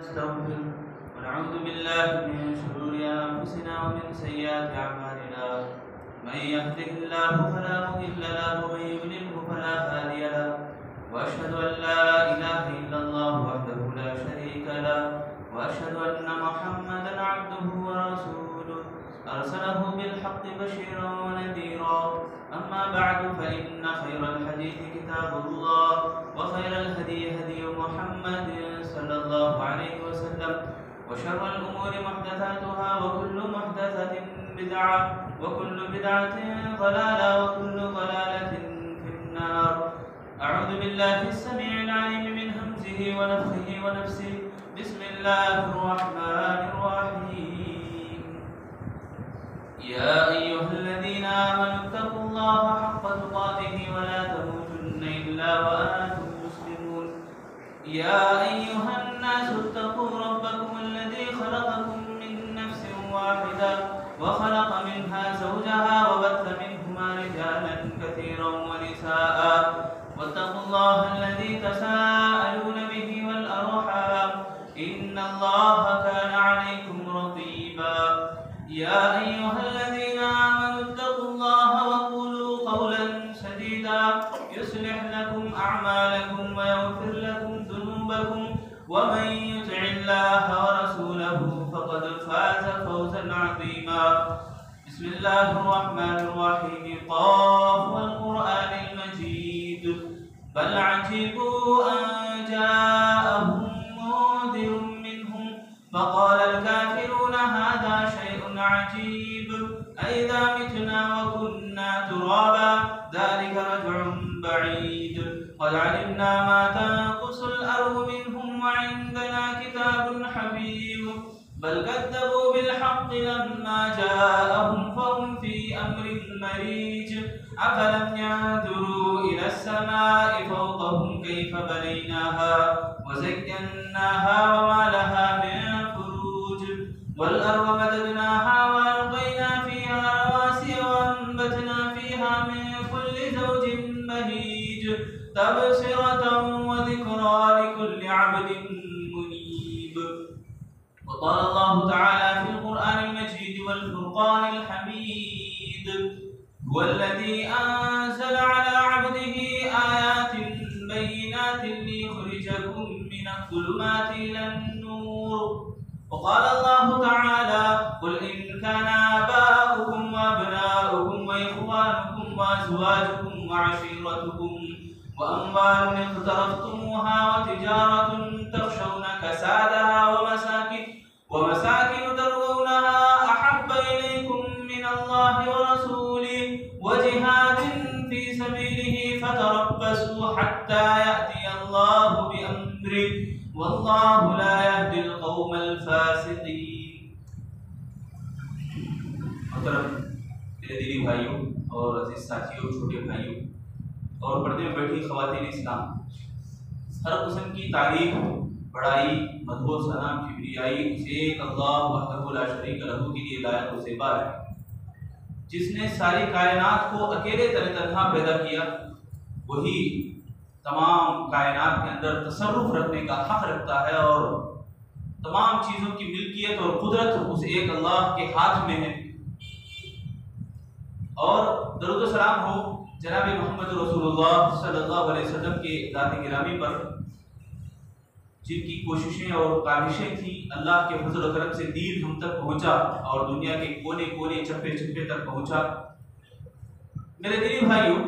ونستغفره ونعوذ بالله من شرور أنفسنا ومن سيئات أعمالنا من يهده الله فلا مضل له ومن يضلله فلا هادي له وأشهد أن لا إله إلا الله وحده لا شريك له وأشهد أن محمدا عبده ورسوله أرسله بالحق بشيرا ونذيرا أما بعد فإن خير الحديث كتاب الله وخير الهدي هدي محمد صلى الله عليه وسلم وشر الأمور محدثاتها وكل محدثة بدعة وكل بدعة ضلالة وكل ضلالة في النار. أعوذ بالله السميع العليم من همزه ونفخه ونفسه. بسم الله الرحمن الرحيم. يا أيها الذين آمنوا اتقوا الله حق تقاته ولا تموتن إلا وأنتم مسلمون. يا أيها الناس اتقوا ربكم الذي خلقكم من نفس واحدة وخلق منها زوجها وبث منهما رجالا كثيرا ونساء واتقوا الله الذي تساءلون به والأرحام إن الله كان عليكم رقيبا. يا أيها الذين آمنوا اتقوا الله وقولوا قولا سديدا يصلح لكم أعمالكم ويغفر لكم ذنوبكم ومن يطع الله ورسوله فقد فاز فوزا عظيما. بسم الله الرحمن الرحيم. قاف والقرآن المجيد بل عجبوا أن جاءهم منذر منهم فقال الكافرون هذا شيء عجيب أئذا متنا وكنا ترابا ذلك رجع بعيد قد علمنا ما تنقص الأرض منهم وعندنا كتاب حفيظ بل كذبوا بالحق لما جاءهم فهم في أمر مريج أفلم ينظروا إلى السماء فوقهم كيف بنيناها وزيناها وما لها من فروج والأرض مددناها وألقينا فيها رواسي وأنبتنا فيها من كل زوج بهيج تبصرة وذكرى لكل عبد منيب. وقال الله تعالى في القرآن المجيد والفرقان الحميد هو الذي أنزل على عبده آيات بينات ليخرجكم من الظلمات إلى النور. وقال الله تعالى قل إن كان آباؤكم وأبناؤكم وإخوانكم وأزواجكم وعشيرتكم وأموال اقترفتموها وتجارة تخشون كسادها ومساكن ترضونها أحب إليكم من الله ورسوله وجهاد في سبيله فتربصوا حتى يأتي الله بأمره والله لا يهدي القوم الفاسقين. محترم میرے دینی بھائیوں اور عزیز ساتھیوں، چھوٹے بھائیوں اور پردے میں بیٹھی خواتین اسلام، ہر قسم کی تعریف، بڑائی، مدح و ثنا، کبریائی اس ایک اللہ وحدہ لا شریک لہ کے لیے لائق و زیبا ہے، جس نے ساری کائنات کو اکیلے تنہا پیدا کیا، وہی تمام کائنات کے اندر تصرف رکھنے کا حق رکھتا ہے اور تمام چیزوں کی ملکیت اور قدرت اس ایک اللہ کے ہاتھ میں ہے. اور درود و سلام ہو جناب محمد رسول اللہ صلی اللہ علیہ وسلم کے ذات گرامی پر، جن کی کوششیں اور کاوشیں تھیں اللہ کے فضل و کرم سے دین ہم تک پہنچا اور دنیا کے کونے کونے چپے چپے تک پہنچا. میرے دینی بھائیوں،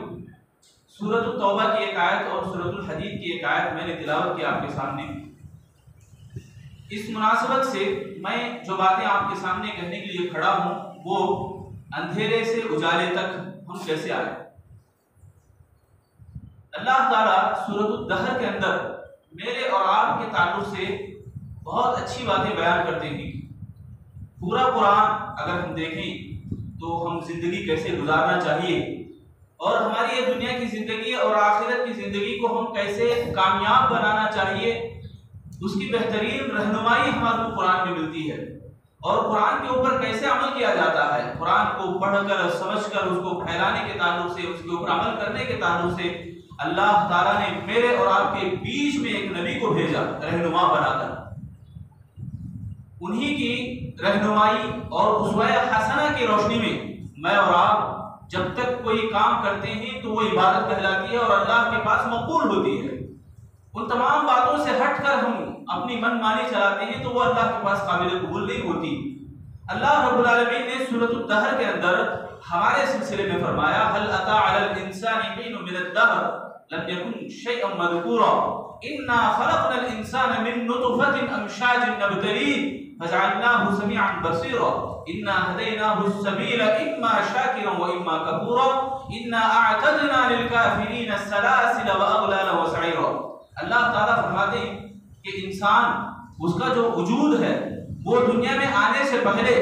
سورۃ التوبہ کی ایک آیت اور سورۃ الحدید کی ایک آیت میں نے تلاوت کی آپ کے سامنے. اس مناسبت سے میں جو باتیں آپ کے سامنے کہنے کے لیے کھڑا ہوں وہ اندھیرے سے اجالے تک ہم کیسے آئے. اللہ تعالیٰ سورۃ الدہر کے اندر میرے اور آپ کے تعلق سے بہت اچھی باتیں بیان کرتے ہیں. پورا قرآن اگر ہم دیکھیں تو ہم زندگی کیسے گزارنا چاہیے اور ہماری یہ دنیا کی زندگی اور آخرت کی زندگی کو ہم کیسے کامیاب بنانا چاہیے، اس کی بہترین رہنمائی ہمارے قرآن میں ملتی ہے. اور قرآن کے اوپر کیسے عمل کیا جاتا ہے، قرآن کو پڑھ کر سمجھ کر اس کو پھیلانے کے تعلق سے، اس کے اوپر عمل کرنے کے تعلق سے اللہ تعالیٰ نے میرے اور آپ کے بیچ میں ایک نبی کو بھیجا رہنما بنا کر. انہی کی رہنمائی اور اسوہ حسنہ کی روشنی میں اور آپ جب تک کوئی کام کرتے ہیں تو وہ عبادت کہلاتی ہے اور اللہ کے پاس مقبول ہوتی ہے۔ ان تمام باتوں سے ہٹ کر ہم اپنی من مانی چلاتے ہیں تو وہ اللہ کے پاس قابل قبول نہیں ہوتی۔ اللہ رب العالمین نے سورۃ الدہر کے اندر ہمارے سلسلے میں فرمایا هل اتى على الانسان حين من الدهر لم يكن شيئا مذكورا انا خلقنا الانسان من نطفة امشاج نبتليه فجعلناه سميعا بصيرا انا هديناه السبيل اما شاكرا واما كفورا انا اعتدنا للكافرين السلاسل واغلالا وسعيرا۔ اللہ تعالیٰ فرماتے ہیں کہ انسان اس کا جو وجود ہے وہ دنیا میں آنے سے پہلے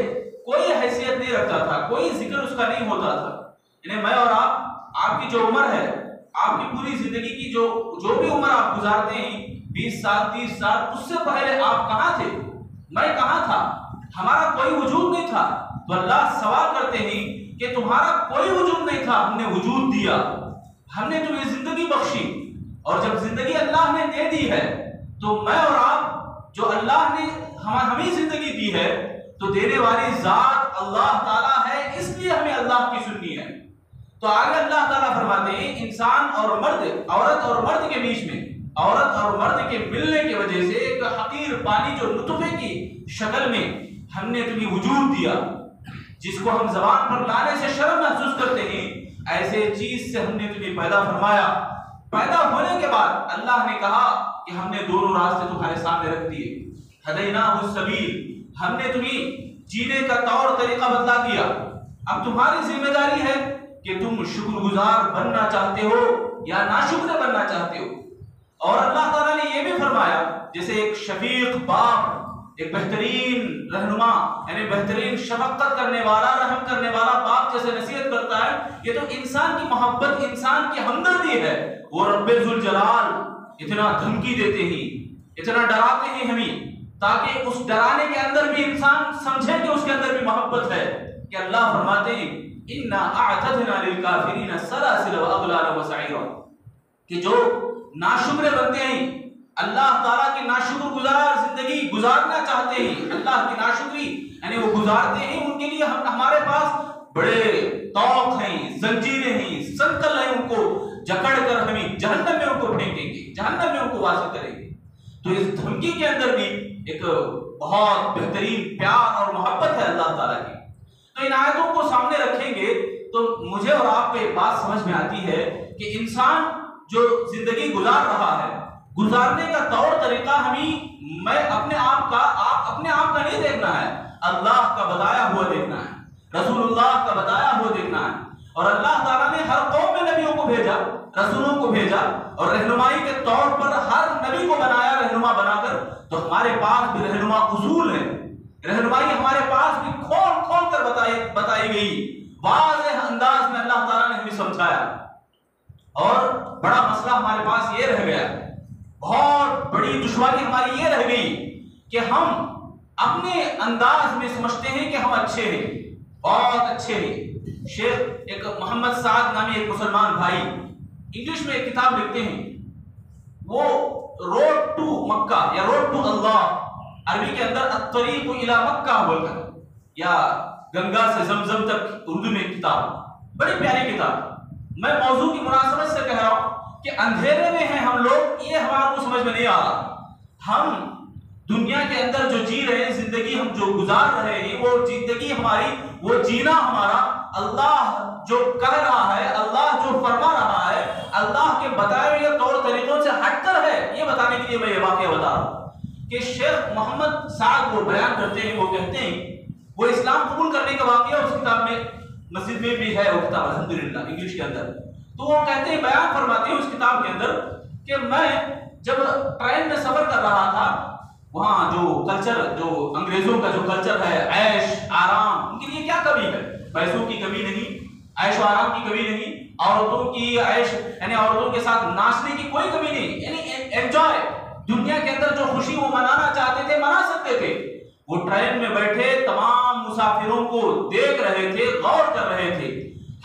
کوئی حیثیت نہیں رکھتا تھا، کوئی ذکر اس کا نہیں ہوتا تھا۔ یعنی میں اور آپ کی جو عمر ہے، آپ کی پوری زندگی کی جو بھی عمر آپ گزارتے ہیں 20 سال 30 سال، اس سے پہلے آپ کہاں تھے؟ میں کہاں تھا؟ ہمارا کوئی وجود نہیں تھا۔ تو اللہ سوال کرتے ہیں کہ تمہارا کوئی وجود نہیں تھا، ہم نے وجود دیا، ہم نے تمہیں زندگی بخشی، اور جب زندگی اللہ نے دے دی ہے تو میں اور آپ جو اللہ نے ہمیں زندگی دی ہے تو دینے والی ذات اللہ تعالیٰ ہے، اس لیے ہمیں اللہ کی سننی ہے۔ تو آگے اللہ تعالیٰ فرماتے ہیں انسان اور مرد، عورت اور مرد کے بیچ میں، عورت اور مرد کے ملنے کی وجہ سے ایک حقیر پانی جو نطفے کی شکل میں ہم نے تمہیں وجود دیا، جس کو ہم زبان پر لانے سے شرم محسوس کرتے ہیں، ایسے چیز سے ہم نے تمہیں پیدا فرمایا۔ پیدا ہونے کے بعد اللہ نے کہا کہ ہم نے دونوں راستے تمہارے سامنے رکھ دیے، ہدیناہ السبیل، ہم نے تمہیں جینے کا طور طریقہ بدلا دیا۔ اب تمہاری ذمہ داری ہے کہ تم شکر گزار بننا چاہتے ہو یا ناشکر بننا چاہتے ہو۔ اور اللہ تعالیٰ نے یہ بھی فرمایا، جیسے ایک شفیق باپ، ایک بہترین رہنما، یعنی بہترین شفقت کرنے والا، رحم کرنے والا باپ جیسے نصیحت کرتا ہے، یہ تو انسان کی محبت، انسان کی ہمدردی ہے۔ وہ رب ذوالجلال اتنا دھمکی دیتے ہیں، اتنا ڈراتے ہیں ہمیں، تاکہ اس ڈرانے کے اندر بھی انسان سمجھے کہ اس کے اندر بھی محبت ہے، کہ اللہ فرماتے ہیں انا اعتدنا للکافرین السلاسل واغلالا وسعیرا، کہ جو ناشکر بنتے ہیں، اللہ تعالیٰ کی ناشکر گزار زندگی گزارنا چاہتے ہیں، اللہ کی ناشکری یعنی وہ گزارتے ہیں، ان کے لیے ہمارے پاس بڑے طوق ہیں، زنجیریں ہیں، سنکل ہیں، ان کو جکڑ کر ہمیں جہنم میں ان کو پھینکیں گے، جہنم میں ان کو واصل کریں گے۔ تو اس دھمکی کے اندر بھی ایک بہت بہترین پیار اور محبت ہے اللہ تعالیٰ کی۔ تو ان آیتوں کو سامنے رکھیں گے تو مجھے اور آپ کو ایک بات سمجھ میں آتی ہے کہ انسان جو زندگی گزار رہا ہے، گزارنے کا طور طریقہ میں اپنے آپ کا نہیں دیکھنا ہے، اللہ کا بتایا ہوا دیکھنا ہے، رسول اللہ کا بتایا ہوا دیکھنا ہے۔ اور اللہ تعالیٰ نے ہر قوم میں نبیوں کو بھیجا، رسولوں کو بھیجا، اور رہنمائی کے طور پر ہر نبی کو بنایا رہنما بنا کر۔ تو ہمارے پاس بھی رہنما اصول ہے، رہنمائی ہمارے پاس بھی کھول کھول کر بتائی گئی، واضح انداز میں اللہ تعالیٰ نے ہمیں سمجھایا۔ اور بڑا مسئلہ ہمارے پاس یہ رہ گیا، بہت بڑی دشواری ہماری یہ رہ گئی کہ ہم اپنے انداز میں سمجھتے ہیں کہ ہم اچھے ہیں، بہت اچھے ہیں۔ شیخ ایک محمد سعد نامی ایک مسلمان بھائی انگلش میں ایک کتاب لکھتے ہیں، وہ روڈ ٹو مکہ یا روڈ ٹو اللہ، عربی کے اندر الطریق الی مکہ بول کر، یا گنگا سے زمزم تک، اردو میں کتاب، بڑی پیاری کتاب۔ میں موضوع کی مناسبت سے کہہ رہا ہوں کہ اندھیرے میں ہیں ہم لوگ، یہ ہمارے کو سمجھ میں نہیں آ رہا۔ ہم دنیا کے اندر جو جی رہے ہیں، زندگی ہم جو گزار رہے ہیں، وہ زندگی ہماری، وہ جینا ہمارا اللہ جو کہہ رہا ہے، اللہ جو فرما رہا ہے، اللہ کے بتائے ہوئے طور طریقوں سے ہٹ کر ہے، یہ بتانے کے لیے میں یہ واقعہ بتا رہا ہوں کہ شیخ محمد سعد وہ بیان کرتے ہیں، وہ کہتے ہیں، وہ اسلام قبول کرنے کا واقعہ اس کتاب میں، مسجد میں بھی ہے وہ کتاب الحمدللہ انگلش کے اندر۔ تو وہ کہتے ہیں، بیان فرماتے ہیں اس کتاب کے اندر کہ میں جب ٹرین میں سفر کر رہا تھا، وہاں جو کلچر، جو انگریزوں کا جو کلچر ہے، عیش آرام، ان کے لیے کیا کمی ہے؟ پیسوں کی کمی نہیں، عیش و آرام کی کمی نہیں، عورتوں کی عیش یعنی عورتوں کے ساتھ ناچنے کی کوئی کمی نہیں، یعنی انجوائے، دنیا کے اندر جو خوشی وہ منانا چاہتے تھے منا سکتے تھے۔ وہ ٹرین میں بیٹھے تمام مسافروں کو دیکھ رہے تھے، غور کر رہے تھے،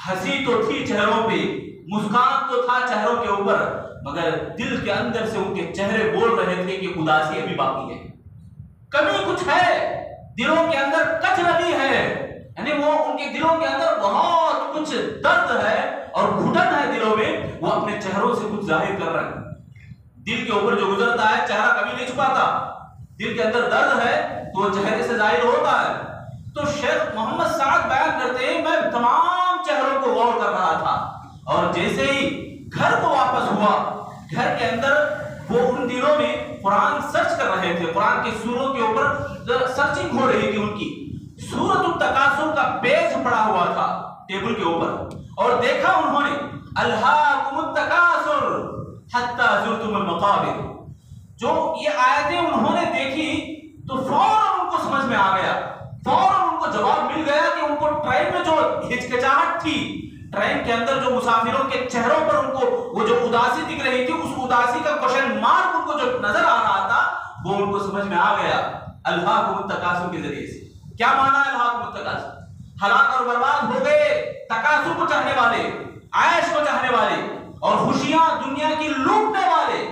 ہنسی تو تھی چہروں پہ، مسکان تو تھا چہروں کے اوپر، مگر دل کے اندر سے ان کے چہرے بول رہے تھے کہ اداسی ابھی باقی ہے، کمی کچھ ہے، دلوں کے اندر کچھ لگی ہے، یعنی وہ ان کے دلوں کے اندر بہت کچھ درد ہے اور گھٹن ہے دلوں میں، وہ اپنے چہروں سے کچھ ظاہر کر رہے ہیں۔ دل کے اوپر جو گزرتا ہے چہرہ کبھی نہیں چھپاتا، دل کے اندر درد ہے تو وہ چہرے سے ظاہر ہوتا ہے۔ تو شیخ محمد سعد بیان کرتے ہیں میں تمام چہروں کو غور کر رہا تھا، اور جیسے ہی گھر کو واپس ہوا، گھر کے اندر وہ ان دنوں میں قرآن سرچ کر رہے تھے، قرآن کے سوروں کے اوپر سرچنگ ہو رہی تھی ان کی۔ سورۃ التکاثر کا پیج پڑا ہوا تھا ٹیبل کے اوپر، اور دیکھا انہوں نے الہاکم التکاثر حتی زرتم المقابر، جو یہ آیتیں انہوں نے دیکھی تو فوراً ان کو سمجھ میں آ گیا، فوراً ان کو جواب مل گیا کہ ان کو ٹرین میں جو ہچکچاہٹ تھی، ٹرین کے اندر جو مسافروں کے چہروں پر ان کو وہ جو اداسی دکھ رہی تھی، اس اداسی کا کوشچن مارک ان کو جو نظر آ رہا تھا وہ ان کو سمجھ میں آ گیا الہاکم التکاثر کے ذریعے سے۔ کیا معنی ہے الہاکم التکاثر؟ ہلاک اور برباد ہو گئے تکاثر کو چاہنے والے، عیش کو چاہنے والے اور خوشیاں دنیا کی لوٹنے والے۔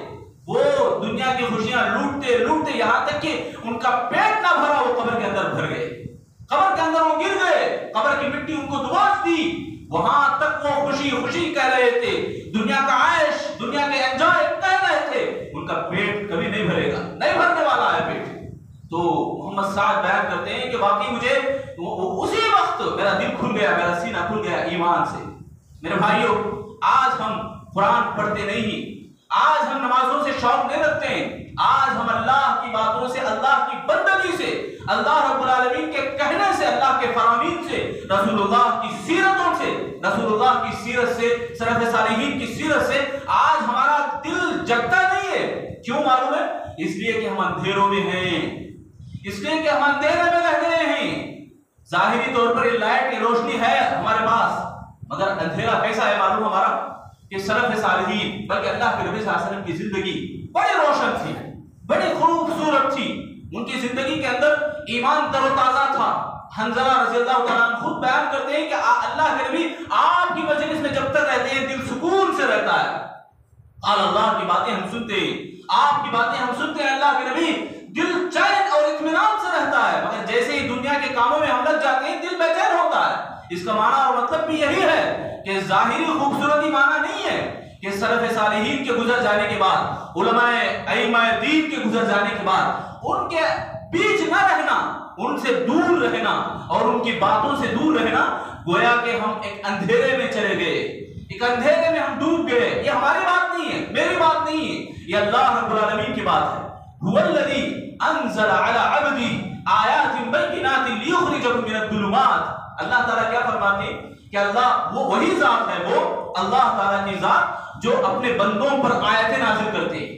وہ دنیا کی خوشیاں لوٹتے لوٹتے یہاں تک کہ ان کا پیٹ نہ بھرا، وہ قبر کے اندر بھر گئے، قبر کے اندر وہ گر گئے، قبر کی مٹی ان کو دبوچ دی، وہاں تک وہ خوشی خوشی کہہ رہے تھے، دنیا کا عیش، دنیا کے انجوائے کہہ رہے تھے، ان کا پیٹ کبھی نہیں بھرے گا، نہیں بھرنے والا ہے پیٹ۔ تو محمد سعد بیان کرتے ہیں کہ واقعی مجھے اسی وقت میرا دل کھل گیا، میرا سینہ کھل گیا ایمان سے۔ میرے بھائیوں، آج ہم قرآن پڑھتے نہیں، آج ہم نمازوں سے شوق نہیں رکھتے ہیں، آج ہم اللہ کی باتوں سے، اللہ کی بندگی سے، اللہ رب العالمین کے کہنے سے، اللہ کے فرامین سے، رسول اللہ کی سیرتوں سے، رسول اللہ کی سیرت سے، سلف صالحین کی سیرت سے آج ہمارا دل جگتا نہیں ہے۔ کیوں معلوم ہے؟ اس لیے کہ ہم اندھیروں میں ہیں، اس لیے کہ ہم اندھیرے میں رہ گئے ہیں۔ ظاہری طور پر یہ لائٹ، یہ روشنی ہے ہمارے پاس، مگر اندھیرا کیسا ہے معلوم ہمارا؟ کہ سلف صالحین بلکہ اللہ کے نبی صلی اللہ علیہ وسلم کی زندگی بڑی روشن تھی، بڑی خوبصورت تھی، ان کی زندگی کے اندر ایمان تر و تازہ تھا۔ حنظلہ رضی اللہ تعالیٰ عنہ خود بیان کرتے ہیں کہ اللہ کے نبی آپ کی مجلس میں جب تک رہتے ہیں دل سکون سے رہتا ہے۔ اللہ کی باتیں ہم سنتے ہیں، آپ کی باتیں ہم سنتے ہیں، اللہ کے نبی دل چین اور اطمینان سے رہتا ہے، مگر جیسے ہی دنیا کے کاموں میں ہم لگ جاتے ہیں دل بے چین ہوتا ہے۔ اس کا معنی اور مطلب بھی یہی ہے کہ ظاہری خوبصورتی معنی نہیں ہے کہ سلف صالحین کے گزر جانے کے بعد، علماء ائمہ دین کے گزر جانے کے بعد ان کے بیچ نہ رہنا، ان سے دور رہنا اور ان کی باتوں سے دور رہنا، گویا کہ ہم ایک اندھیرے میں چلے گئے، ایک اندھیرے میں ہم ڈوب گئے۔ یہ ہماری بات نہیں ہے، میری بات نہیں ہے، یہ اللہ رب العالمین کی بات ہے۔ هو الذی انزل علی عبدی آیات بینات لیخرجکم من الظلمات۔ اللہ تعالیٰ کیا فرماتے ہیں کہ اللہ وہ وہی ذات ہے، وہ اللہ تعالیٰ کی ذات جو اپنے بندوں پر آیتیں نازل کرتے ہیں،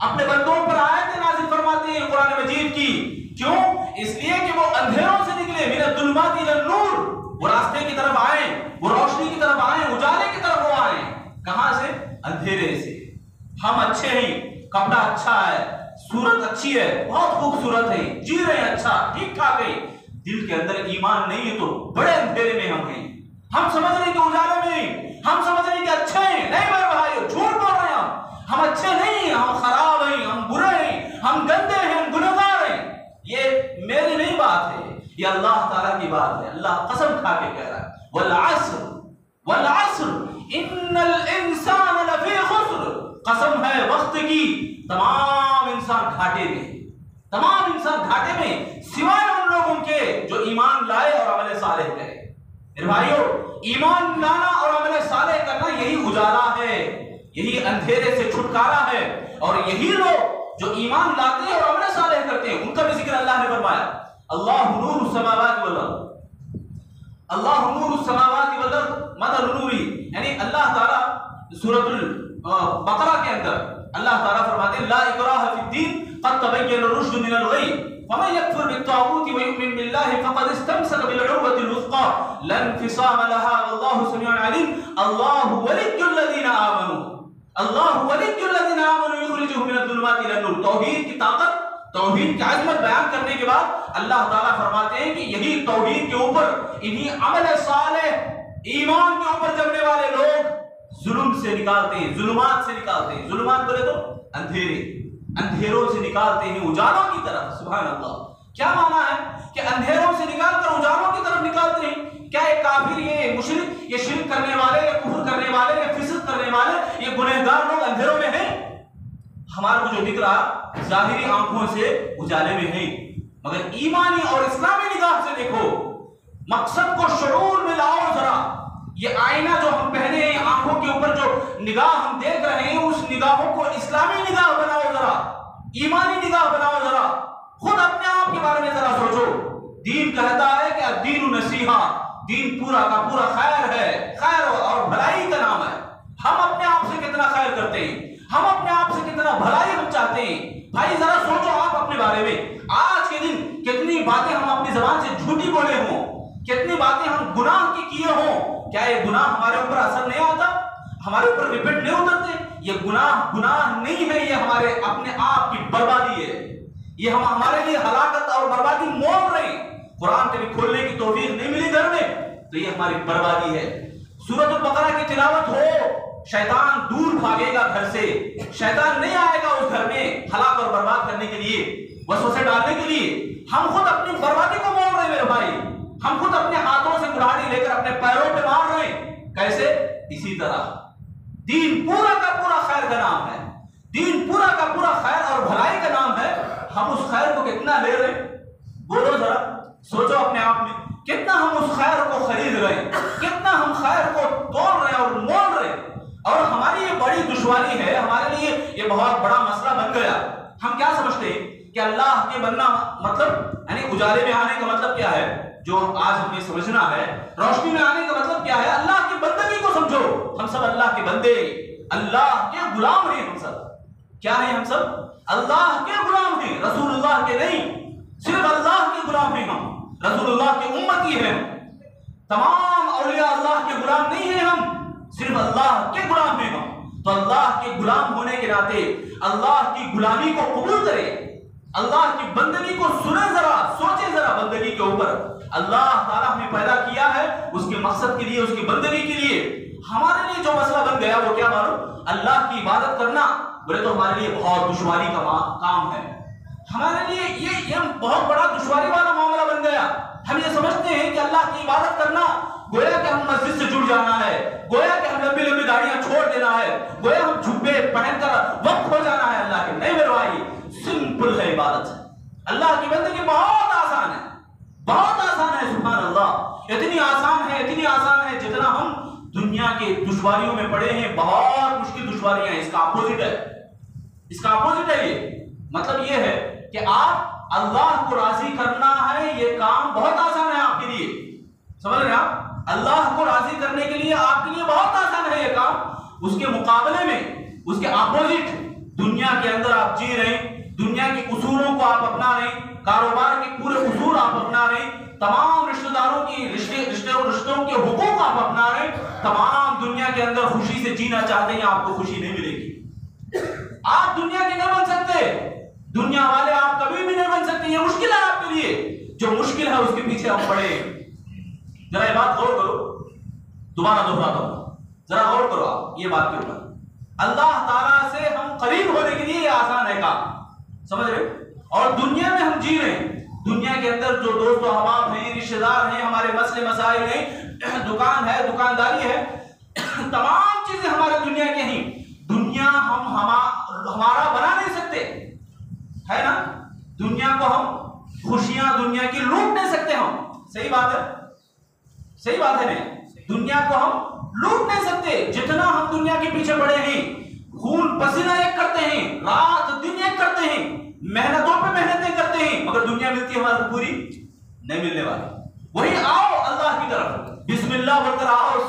اپنے بندوں پر آیتیں نازل فرماتے ہیں قرآن مجید کی۔ کیوں؟ اس لیے کہ وہ اندھیروں سے نکلے، من الظلمات الی النور، وہ راستے کی طرف آئیں، وہ روشنی کی طرف آئیں، اجالے کی طرف وہ آئیں۔ کہاں سے؟ اندھیرے سے۔ ہم اچھے ہیں، کپڑا اچھا ہے، صورت اچھی ہے، بہت خوبصورت ہے، جی رہے ہیں اچھا، ٹھیک ٹھاک ہے، دل کے اندر ایمان نہیں ہے تو بڑے اندھیرے میں ہم ہیں۔ ہم سمجھ رہے ہیں کہ اجالے میں، ہم سمجھ رہے ہیں کہ اچھے ہیں، نہیں میرے بھائیو، جھوٹ بول رہے ہیں ہم اچھے نہیں ہیں، ہم خراب ہیں، ہم برے ہیں، ہم گندے ہیں، ہم گنہگار ہیں۔ یہ میری نہیں بات ہے، یہ اللہ تعالیٰ کی بات ہے۔ اللہ قسم کھا کے کہہ رہا ہے والعصر والعصر ان الانسان لفی خسر، قسم ہے وقت کی، تمام انسان گھاٹے میں، تمام انسان گھاٹے میں سوائے ان لوگوں کے جو ایمان لائے اور عمل صالح کرے۔ میرے بھائیو، ایمان لانا اور عمل صالح کرنا یہی اجالا ہے، یہی اندھیرے سے چھٹکارا ہے، اور یہی لوگ جو ایمان لاتے ہیں اور عمل صالح کرتے ہیں ان کا بھی ذکر اللہ نے فرمایا۔ اللہ نور السماوات والارض، اللہ نور السماوات والارض مثل نوری، یعنی اللہ تعالیٰ سورۃ البقرہ کے اندر اللہ تعالیٰ فرماتے ہیں لا اکراہ فی الدین قد تبین الرشد من الغی فمن یکفر بالطاغوت ویؤمن باللہ فقد استمسک بالعروۃ الوثقی لا انفصام لها واللہ سمیع علیم۔ اللہ ولی الذین آمنوا، اللہ ولی الذین آمنوا یخرجهم من الظلمات الى النور۔ توحید کی طاقت، توحید کی عظمت بیان کرنے کے بعد اللہ تعالیٰ فرماتے ہیں کہ یہی توحید کے اوپر، انہی عمل صالح، ایمان کے اوپر جمنے والے لوگ ظلم سے نکالتے ہیں، ظلمات سے نکالتے ہیں۔ ظلمات بولے تو اندھیرے، اندھیروں سے نکالتے ہیں اجالوں کی طرف۔ سبحان اللہ، کیا معنی ہے کہ اندھیروں سے نکال کر اجالوں کی طرف نکالتے ہیں؟ کیا یہ کافر، یہ مشرک، یہ شرک کرنے والے، یہ کفر کرنے والے، یہ فسق کرنے والے، یہ گنہگار لوگ اندھیروں میں ہیں؟ ہمارے کو جو دکھ رہا ظاہری آنکھوں سے اجالے میں ہیں، مگر ایمانی اور اسلامی نگاہ سے دیکھو، مقصد کو شعور میں لاؤ ذرا۔ یہ آئینہ جو ہم پہنے ہیں، آنکھوں کے اوپر جو نگاہ ہم دیکھ رہے ہیں، اس نگاہوں کو اسلامی نگاہ بناؤ ذرا، ایمانی نگاہ بناؤ ذرا، خود اپنے آپ کے بارے میں ذرا سوچو۔ دین کہتا ہے کہ الدین نصیحہ، دین پورا کا پورا خیر ہے، خیر اور بھلائی کا نام ہے۔ ہم اپنے آپ سے کتنا خیر کرتے ہیں، ہم اپنے آپ سے کتنا بھلائی ہم چاہتے ہیں۔ بھائی ذرا سوچو آپ اپنے بارے میں، آج کے دن کتنی باتیں ہم اپنی زبان سے جھوٹی بولے ہوں، کتنی باتیں ہم گناہ کی کیے ہوں، کیا یہ گناہ ہمارے اوپر اثر نہیں آتا، ہمارے اوپر ریپیٹ نہیں اترتے؟ یہ گناہ نہیں ہے، یہ ہمارے اپنے آپ کی بربادی ہے، یہ ہم ہمارے لیے ہلاکت اور بربادی مول رہے ہیں۔ قرآن کبھی کھولنے کی توفیق نہیں ملی گھر میں تو یہ ہماری بربادی ہے۔ سورۃ البقرہ کی تلاوت ہو، شیطان دور بھاگے گا گھر سے، شیطان نہیں آئے گا اس گھر میں ہلاک اور برباد کرنے کے لیے، وسوسے ڈالنے کے لیے۔ ہم خود اپنی بربادی کو مول رہے ہیں میرے بھائی، ہم خود اپنے ہاتھوں سے کلاڑی لے کر اپنے پیروں پہ مار رہے ہیں۔ کیسے؟ اسی طرح دین پورا کا پورا خیر کا نام ہے، دین پورا کا پورا خیر اور بھلائی کا نام ہے، ہم اس خیر کو کتنا لے رہے ہیں؟ بولو ذرا، سوچو اپنے آپ میں، کتنا ہم اس خیر کو خرید رہے ہیں، کتنا ہم خیر کو توڑ رہے ہیں اور مول رہے ہیں۔ اور ہماری یہ بڑی دشواری ہے، ہمارے لیے یہ بہت بڑا مسئلہ بن گیا۔ ہم کیا سمجھتے ہیں کہ اللہ کے بننا مطلب یعنی اجالے میں آنے کا مطلب کیا ہے، جو آج ہمیں سمجھنا ہے، روشنی میں آنے کا مطلب کیا ہے، اللہ کی بندگی کو سمجھو۔ ہم سب اللہ کے بندے، اللہ کے غلام ہیں، ہم سب کیا ہیں؟ ہم سب اللہ کے غلام ہیں، رسول اللہ کے نہیں، صرف اللہ کے غلام ہیں ہم، رسول اللہ کے امتی ہیں۔ تمام اولیاء اللہ کے غلام نہیں ہیں ہم، صرف اللہ کے غلام ہیں ہم۔ تو اللہ کے غلام ہونے کے ناطے اللہ کی غلامی کو قبول کرے، اللہ کی بندگی کو سنے، ذرا سوچے ذرا بندگی کے اوپر۔ اللہ تعالیٰ ہمیں پیدا کیا ہے اس کے مقصد کے لیے، اس کی بندگی کے لیے۔ ہمارے لیے جو مسئلہ بن گیا وہ کیا معلوم؟ اللہ کی عبادت کرنا بولے تو ہمارے لیے بہت دشواری کا کام ہے، ہمارے لیے یہ بہت بڑا دشواری والا معاملہ بن گیا۔ ہم یہ سمجھتے ہیں کہ اللہ کی عبادت کرنا گویا کہ ہم مسجد سے جڑ جانا ہے، گویا کہ ہم لمبی لمبی داڑیاں چھوڑ دینا ہے، گویا ہم جھبے پہن کر وقف ہو جانا ہے اللہ کے۔ نہیں میرے بھائی، سمپل ہے عبادت، اللہ کی بندگی بہت آسان ہے، بہت آسان ہے، سبحان اللہ، اتنی آسان ہے، اتنی آسان ہے جتنا ہم دنیا کے دشواریوں میں پڑے ہیں، بہت مشکل دشواریاں ہیں۔ اس کا اپوزٹ ہے، اس کا اپوزٹ ہے۔ یہ مطلب یہ ہے کہ آپ اللہ کو راضی کرنا ہے، یہ کام بہت آسان ہے آپ کے لیے، سمجھ رہے ہیں آپ؟ اللہ کو راضی کرنے کے لیے آپ کے لیے بہت آسان ہے یہ کام۔ اس کے مقابلے میں، اس کے اپوزٹ، دنیا کے اندر آپ جی رہے ہیں، دنیا کے اصولوں کو آپ اپنا رہے ہیں، کاروبار کے پورے اصول آپ اپنا رہے ہیں، تمام رشتہ داروں کی رشتوں کے حقوق آپ اپنا رہے ہیں، تمام دنیا کے اندر خوشی سے جینا چاہتے ہیں، آپ کو خوشی نہیں ملے گی۔ آپ دنیا کے نہیں بن سکتے، دنیا والے آپ کبھی بھی نہیں بن سکتے، یہ مشکل ہے آپ کے لیے۔ جو مشکل ہے اس کے پیچھے ہم پڑے۔ ذرا یہ بات غور کرو، دوبارہ دہراتا ہوں، ذرا غور کرو آپ یہ بات کے اوپر۔ اللہ تعالیٰ سے ہم قریب ہونے کے لیے یہ آسان ہے کام، سمجھ رہے؟ اور دنیا میں ہم جی رہے ہیں، دنیا کے اندر جو دوست و احباب ہیں، رشتہ دار ہیں، ہمارے مسئلے مسائل ہیں، دکان ہے، دکانداری ہے، تمام چیزیں ہمارے دنیا کے ہیں۔ دنیا ہمارا بنا نہیں سکتے، ہے نا؟ دنیا کو ہم خوشیاں دنیا کی لوٹ نہیں سکتے ہم، صحیح بات ہے، صحیح بات ہے نہیں؟ دنیا کو ہم لوٹ نہیں سکتے، جتنا ہم دنیا کے پیچھے پڑے ہیں، خون پسینہ ایک کرتے ہیں، رات دن ایک کرتے ہیں، محنتوں پہ محنتیں کرتے ہیں، مگر دنیا ملتی ہے ہمارے کو پوری نہیں ملنے والی۔ وہی آؤ اللہ کی طرف، بسم اللہ بول کر آؤ،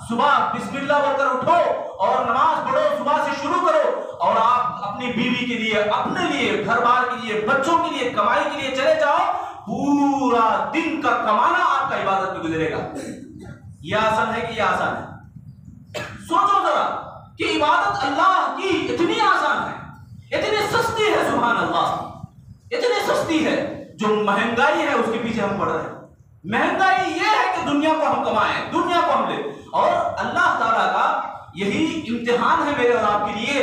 صبح بسم اللہ بول کر اٹھو اور نماز پڑھو، صبح سے شروع کرو، اور آپ اپنی بیوی کے لیے، اپنے لیے، گھر بار کے لیے، بچوں کے لیے، کمائی کے لیے چلے جاؤ، پورا دن کا کمانا آپ کا عبادت میں گزرے گا۔ یہ آسان ہے کہ یہ آسان ہے؟ سوچو ذرا کہ عبادت اللہ کی اتنی آسان ہے، اتنی سستی ہے، سبحان اللہ، اتنی سستی ہے۔ جو مہنگائی ہے اس کے پیچھے ہم پڑ رہے ہیں۔ مہنگائی یہ ہے کہ دنیا کو ہم کمائیں، دنیا کو ہم لیں، اور اللہ تعالیٰ کا یہی امتحان ہے میرے اور آپ کے لیے۔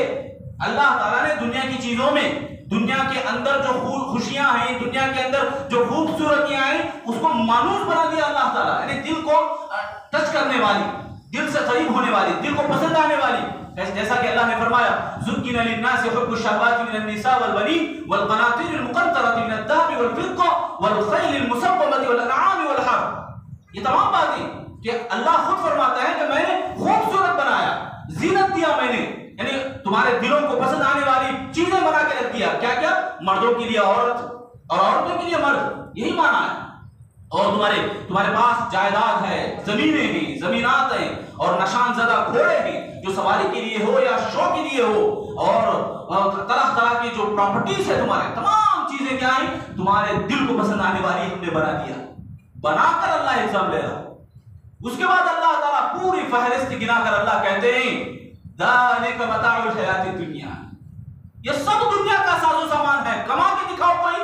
اللہ تعالیٰ نے دنیا کی چیزوں میں، دنیا کے اندر جو خوشیاں ہیں، دنیا کے اندر کو مانوس بنا دیا اللہ تعالیٰ، یعنی دل کو ٹچ کرنے والی، دل سے قریب ہونے والی، دل کو پسند آنے والی، جیسا کہ اللہ نے فرمایا زُيِّنَ لِلنَّاسِ حُبُّ الشَّهَوَاتِ مِنَ النِّسَاءِ وَالْبَنِينَ وَالْقَنَاطِيرِ الْمُقَنطَرَةِ مِنَ الذَّهَبِ وَالْفِضَّةِ وَالْخَيْلِ الْمُسَوَّمَةِ وَالْأَنْعَامِ وَالْحَرْثِ، یہ تمام باتیں کہ اللہ خود فرماتا ہے کہ میں نے خوبصورت بنایا، زینت دیا میں نے، یعنی تمہارے دلوں کو پسند آنے والی چیزیں بنا کے رکھ دیا، کیا کیا؟ مردوں کے لیے عورت اور عورتوں کے لیے مرد، یہی معنی ہے۔ اور تمہارے پاس جائیداد ہے، زمینیں ہیں، زمینات ہیں، اور نشان زدہ گھوڑے ہیں جو سواری کے لیے ہو یا شو کے لیے ہو، اور طرح طرح کی جو پراپرٹیز ہے تمہارے، تمام چیزیں کیا ہیں؟ تمہارے دل کو پسند آنے والی ہم نے بنا دیا، بنا کر اللہ الزام لے رہا۔ اس کے بعد اللہ تعالیٰ پوری فہرست گنا کر اللہ کہتے ہیں ذالک متاع الحیات الدنیا، یہ سب دنیا کا ساز و سامان ہے، کما کے دکھاؤ، کوئی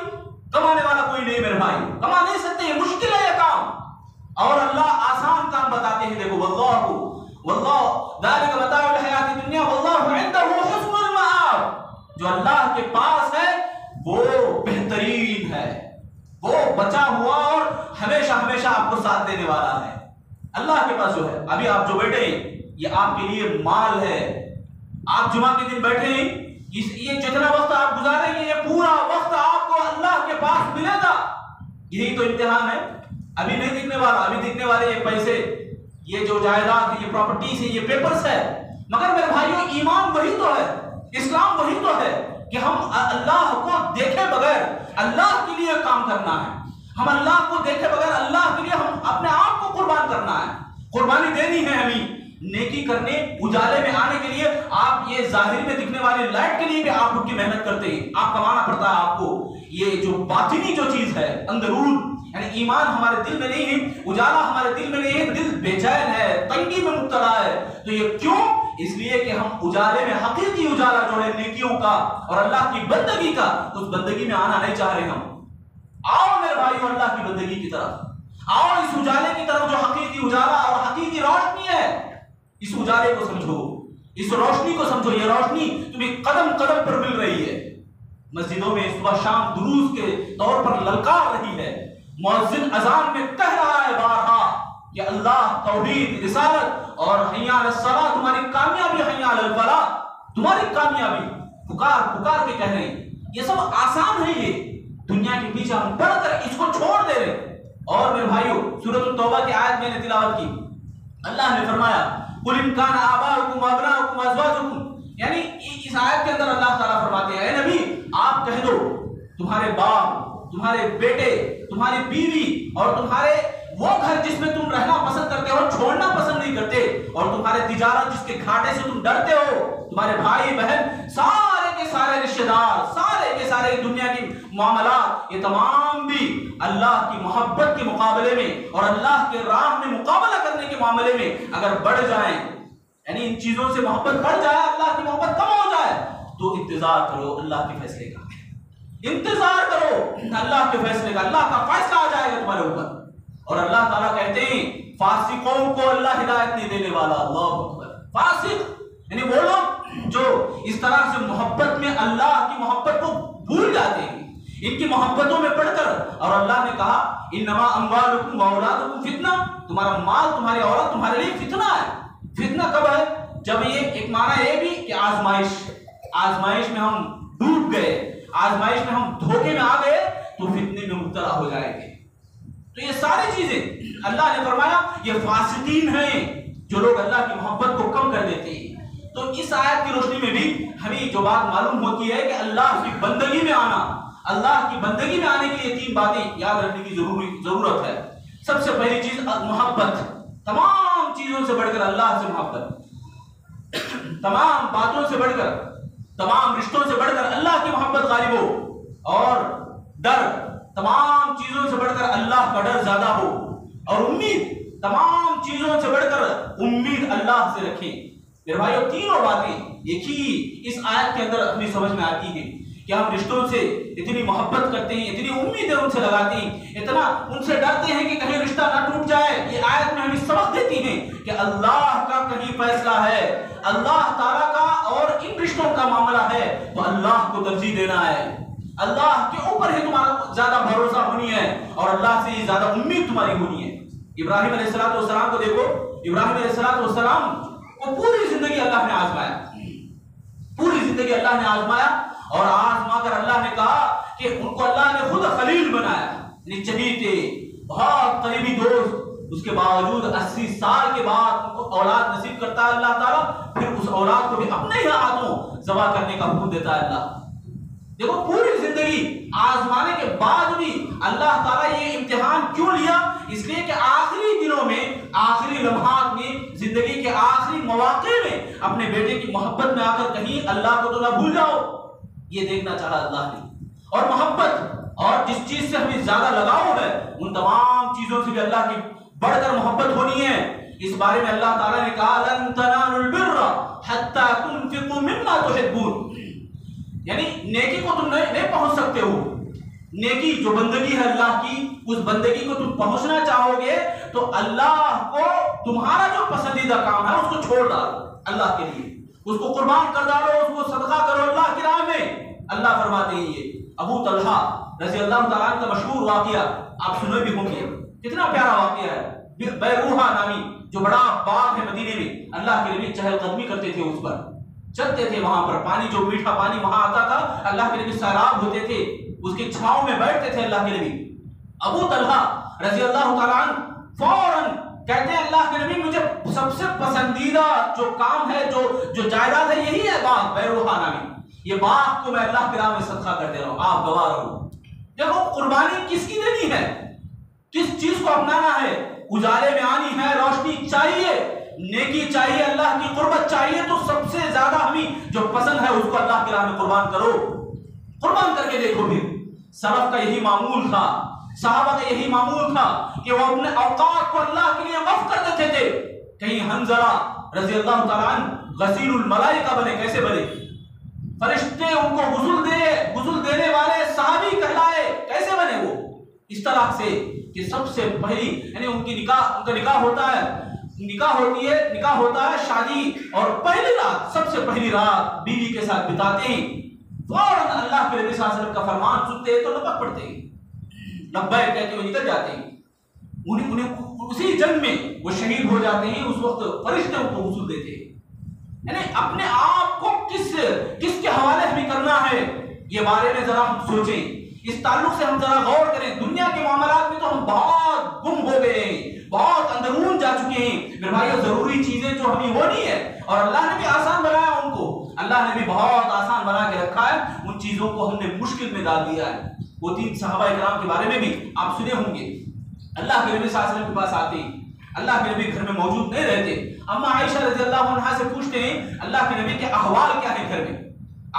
کمانے والا کوئی نہیں میرے بھائی، کما نہیں سکتے، یہ مشکل ہے یہ کام، اور اللہ آسان کام بتاتے ہیں۔ دیکھو واللہ ذالک متاع الحیات الدنیا واللہ عندہ حسن المآب، جو اللہ کے پاس ہے وہ بہترین ہے، وہ بچا ہوا اور ہمیشہ ہمیشہ آپ کو ساتھ دینے والا ہے۔ اللہ کے پاس جو ہے، ابھی آپ جو بیٹھے ہیں یہ آپ کے لیے مال ہے، آپ جمعہ کے دن بیٹھے ہیں، یہ جتنا وقت آپ گزاریں گے یہ پورا وقت آپ کو اللہ کے پاس ملے گا، یہی تو امتحان ہے۔ ابھی نہیں دکھنے والا، ابھی دکھنے والے یہ پیسے، یہ جو جائیداد ہے، یہ پراپرٹیز ہے، یہ پیپرز ہے، مگر میرے بھائیوں ایمان وہی تو ہے، اسلام وہی تو ہے کہ ہم اللہ کو دیکھے بغیر اللہ کے لیے کام کرنا ہے، ہم اللہ کو دیکھے بغیر اللہ کے لیے ہم اپنے آپ کو قربان کرنا ہے، قربانی دینی ہے ہمیں نیکی کرنے، اجالے میں آنے کے لیے۔ آپ یہ ظاہر میں دکھنے والے لائٹ کے لیے بھی آپ اٹھ کی محنت کرتے ہیں، آپ کمانا پڑتا ہے آپ کو، یہ جو باطنی جو چیز ہے اندرون، یعنی ایمان ہمارے دل میں نہیں ہے، اجالا ہمارے دل میں نہیں ہے، دل بے چین ہے، تنگی میں مبتلا ہے، تو یہ کیوں؟ اس لیے کہ ہم اجالے میں حقیقی اجالا جو ہے نیکیوں کا اور اللہ کی بندگی کا، اس بندگی میں آنا نہیں چاہ رہے ہم۔ آؤ میرے بھائیو اللہ کی بندگی کی طرف آؤ، اس اجالے کی طرف جو حقیقی اجالا اور حقیقی روشنی ہے، اس اجالے کو سمجھو، اس روشنی کو سمجھو، یہ روشنی تمہیں قدم قدم پر مل رہی ہے، مسجدوں میں صبح شام دروس کے طور پر للکار رہی ہے، مؤذن اذان میں کہہ رہا ہے بارہا کہ اللہ، توحید، رسالت اور حی علی الصلاۃ تمہاری کامیابی، حی علی الفلاح تمہاری کامیابی، پکار پکار کے کہہ رہے ہیں۔ یہ سب آسان ہے، یہ دنیا کے پیچھے ہم پڑھ کر اس کو چھوڑ دے رہے ہیں۔ اور میرے بھائیو سورۃ التوبہ کی آیت میں نے تلاوت کی، اللہ نے فرمایا قُلْ إِنْ كَانَ آبَاؤُكُمْ وَأَبْنَاؤُكُمْ وَأَزْوَاجُكُمْ، یعنی اس آیت کے اندر اللہ تعالیٰ فرماتے ہیں اے نبی آپ کہہ دو تمہارے باپ، تمہارے بیٹے، تمہاری بیوی اور تمہارے وہ گھر جس میں تم رہنا پسند کرتے ہو، چھوڑنا پسند نہیں کرتے، اور تمہارے تجارت جس کے گھاٹے سے تم ڈرتے ہو، تمہارے بھائی بہن، سارے کے سارے رشتہ دار، سارے کے سارے دنیا کی معاملات، یہ تمام بھی اللہ کی محبت کے مقابلے میں اور اللہ کے راہ میں مقابلہ کرنے کے معاملے میں اگر بڑھ جائیں، یعنی ان چیزوں سے محبت بڑھ جائے، اللہ کی محبت کم ہو جائے، تو انتظار کرو اللہ کے فیصلے کا، انتظار کرو اللہ کے فیصلے کا، اللہ کا فیصلہ آ جائے گا تمہارے اوپر۔ اور اللہ تعالیٰ کہتے ہیں فاسقوں کو اللہ ہدایت نہیں دینے والا، اللہ اکبر۔ فاسق یعنی وہ لوگ جو اس طرح سے محبت میں اللہ کی محبت کو بھول جاتے ہیں، ان کی محبتوں میں پڑھ کر، اور اللہ نے کہا انما اموالکم واولادکم فتنہ، تمہارا مال، تمہاری اولاد تمہارے لیے فتنہ ہے۔ فتنہ کب ہے؟ جب یہ ایک معنی یہ بھی کہ آزمائش میں ہم ڈوب گئے، آزمائش میں ہم دھوکے میں آ گئے تو فتنے میں مبتلا ہو جائیں گے۔ تو یہ ساری چیزیں اللہ نے فرمایا یہ فاسقین ہیں جو لوگ اللہ کی محبت کو کم کر دیتے ہیں۔ تو اس آیت کی روشنی میں بھی ہمیں جو بات معلوم ہوتی ہے کہ اللہ کی بندگی میں آنا، اللہ کی بندگی میں آنے کے لیے تین باتیں یاد رکھنے کی ضرورت ہے۔ سب سے پہلی چیز محبت، تمام چیزوں سے بڑھ کر اللہ سے محبت، تمام باتوں سے بڑھ کر، تمام رشتوں سے بڑھ کر اللہ کی محبت غالب ہو، اور ڈر، تمام چیزوں سے بڑھ کر اللہ کا ڈر زیادہ ہو، اور امید، تمام چیزوں سے بڑھ کر امید اللہ سے رکھیں۔ میرے بھائیو تینوں باتیں ایک ہی اس آیت کے اندر اپنی سمجھ میں آتی ہیں کہ ہم رشتوں سے اتنی محبت کرتے ہیں، اتنی امیدیں ان سے لگاتے ہیں، اتنا ان سے ڈرتے ہیں کہ کہیں رشتہ نہ ٹوٹ جائے۔ یہ آیت میں ہمیں سبق دیتی ہیں کہ اللہ کا کہیں فیصلہ ہے، اللہ تعالیٰ کا، اور ان رشتوں کا معاملہ ہے تو اللہ کو ترجیح دینا ہے، اللہ کے اوپر ہی تمہارا زیادہ بھروسہ ہونی ہے، اور اللہ سے یہ زیادہ امید تمہاری ہونی ہے۔ ابراہیم علیہ السلام کو دیکھو، ابراہیم علیہ السلام کو پوری زندگی اللہ نے آزمایا، پوری زندگی اللہ نے آزمایا، اور آزما کر اللہ نے کہا کہ ان کو اللہ نے خود خلیل بنایا، یعنی چہیتے، بہت قریبی دوست۔ اس کے باوجود 80 سال کے بعد ان کو اولاد نصیب کرتا ہے اللہ تعالیٰ، پھر اس اولاد کو بھی اپنے ہی ہاتھوں ذبح کرنے کا حکم دیتا ہے اللہ۔ دیکھو پوری زندگی آزمانے کے بعد بھی اللہ تعالیٰ یہ امتحان کیوں لیا؟ اس لیے کہ آخری دنوں میں، آخری لمحات میں، زندگی کے آخری مواقع میں اپنے بیٹے کی محبت میں آ کر کہیں اللہ کو تو نہ بھول جاؤ، یہ دیکھنا چاہا اللہ نے۔ اور محبت، اور جس چیز سے ہمیں زیادہ لگاؤ ہے، ان تمام چیزوں سے بھی اللہ کی بڑھ کر محبت ہونی ہے۔ اس بارے میں اللہ تعالیٰ نے کہا لن تنالوا البر حتى تنفقوا مما تحبون، یعنی نیکی کو تم نہیں پہنچ سکتے ہو۔ نیکی جو بندگی ہے اللہ کی، اس بندگی کو تم پہنچنا چاہو گے تو اللہ کو تمہارا جو پسندیدہ کام ہے اس کو چھوڑ ڈالو اللہ کے لیے، اس کو قربان کر ڈالو، اس کو صدقہ کرو اللہ کی راہ میں۔ اللہ فرماتے ہیں یہ ابو طلحہ رضی اللہ تعالیٰ عنہ کا مشہور واقعہ آپ سنے بھی ہوں گے، کتنا پیارا واقعہ ہے۔ بیروحہ نامی جو بڑا باغ ہے مدینے میں، اللہ کے نبی چہل قدمی کرتے تھے، اس پر چلتے تھے، وہاں پر پانی جو میٹھا پانی وہاں آتا تھا، اللہ کے نبی سیراب ہوتے تھے، اس کی چھاؤں میں بیٹھتے تھے اللہ کے نبی۔ ابو طلحہ رضی اللہ تعالیٰ عنہ فوراً کہتے ہیں اللہ کے نبی مجھے سب سے پسندیدہ جو کام ہے، جو جائیداد ہے، یہی ہے باغ بیروحہ نامی، یہ باغ کو میں اللہ کے راہ میں صدقہ کر دے رہا ہوں، آپ گواہ رہو۔ دیکھو قربانی کس کی دینی ہے، کس چیز کو اپنانا ہے، اجالے میں آنی ہے، روشنی چاہیے، نیکی چاہیے، اللہ کی قربت چاہیے، تو سب سے زیادہ ہمیں جو پسند ہے اس کو اللہ کی راہ میں قربان کرو، قربان کر کے دیکھو۔ پھر سلف کا یہی معمول تھا، صحابہ کا یہی معمول تھا کہ وہ اپنے اوقات کو اللہ کے لیے وقف کر دیتے تھے۔ کہیں حنظلہ رضی اللہ تعالیٰ عنہ غسیل الملائکہ بنے، کیسے بنے؟ فرشتے ان کو غسل دینے والے صحابی کہلائے، کیسے بنے وہ؟ اس طرح سے کہ سب سے پہلی، یعنی ان کا نکاح ہوتا ہے، نکاح ہوتا ہے شادی، اور پہلی رات، سب سے پہلی رات بیوی کے ساتھ بتاتے ہیں، فوراً اللہ کے نبی صلی اللہ علیہ وسلم کا فرمان سنتے ہیں تو لبیک پڑھتے ہیں، لبیک کہتے ہوئے نکل جاتے ہیں، انہیں اسی جنگ میں وہ شہید ہو جاتے ہیں، اس وقت فرشتے ان کو غسل دیتے ہیں۔ یعنی اپنے آپ کو کس کے حوالے ہمیں کرنا ہے، یہ بارے میں ذرا ہم سوچیں، اس تعلق سے ہم ذرا غور کریں۔ دنیا کے معاملات میں تو ہم بہت گم ہو گئے ہیں، بہت اندرون جا چکے ہیں میرے بھائیو۔ ضروری چیزیں جو ہمیں ہونی ہے، اور اللہ نے بھی آسان بنایا ان کو، اللہ نے بھی بہت آسان بنا کے رکھا ہے، ان چیزوں کو ہم نے مشکل میں ڈال دیا ہے۔ وہ 3 صحابہ کرام کے بارے میں بھی آپ سنے ہوں گے، اللہ کے نبی صلی اللہ علیہ وسلم کے پاس آتے ہیں، اللہ کے نبی گھر میں موجود نہیں رہتے، اما عائشہ رضی اللہ عنہا سے پوچھتے ہیں اللہ کے نبی کے احوال کیا ہے گھر میں۔